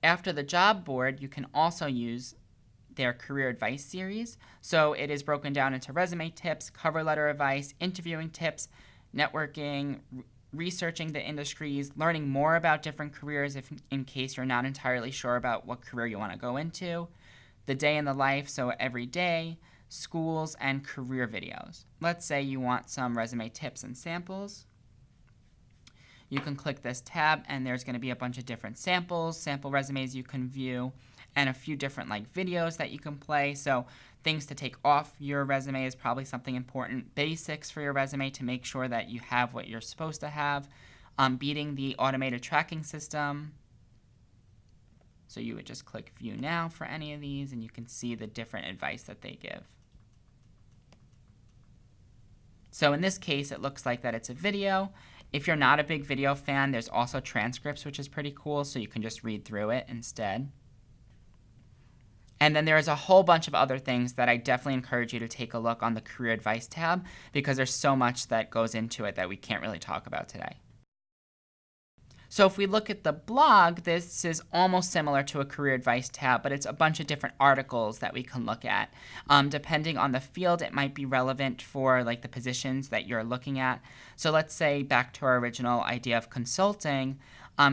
After the job board, you can also use their career advice series. So it is broken down into resume tips, cover letter advice, interviewing tips, networking, researching the industries, learning more about different careers in case you're not entirely sure about what career you want to go into, the day in the life, so every day, schools, and career videos. Let's say you want some resume tips and samples. You can click this tab and there's going to be a bunch of different samples, sample resumes you can view, and a few different videos that you can play. So things to take off your resume is probably something important. Basics for your resume to make sure that you have what you're supposed to have. Beating the automated tracking system. So you would just click view now for any of these and you can see the different advice that they give. So in this case, it looks like that it's a video. If you're not a big video fan, there's also transcripts, which is pretty cool, so you can just read through it instead. And then there's a whole bunch of other things that I definitely encourage you to take a look on the career advice tab because there's so much that goes into it that we can't really talk about today. So if we look at the blog, this is almost similar to a career advice tab, but it's a bunch of different articles that we can look at. Depending on the field, it might be relevant for the positions that you're looking at. So let's say back to our original idea of consulting,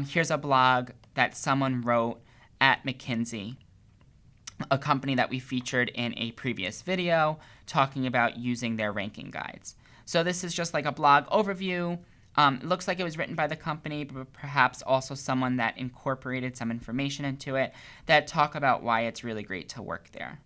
here's a blog that someone wrote at McKinsey, a company that we featured in a previous video talking about using their ranking guides. So this is just a blog overview. It looks like it was written by the company, but perhaps also someone that incorporated some information into it that talk about why it's really great to work there.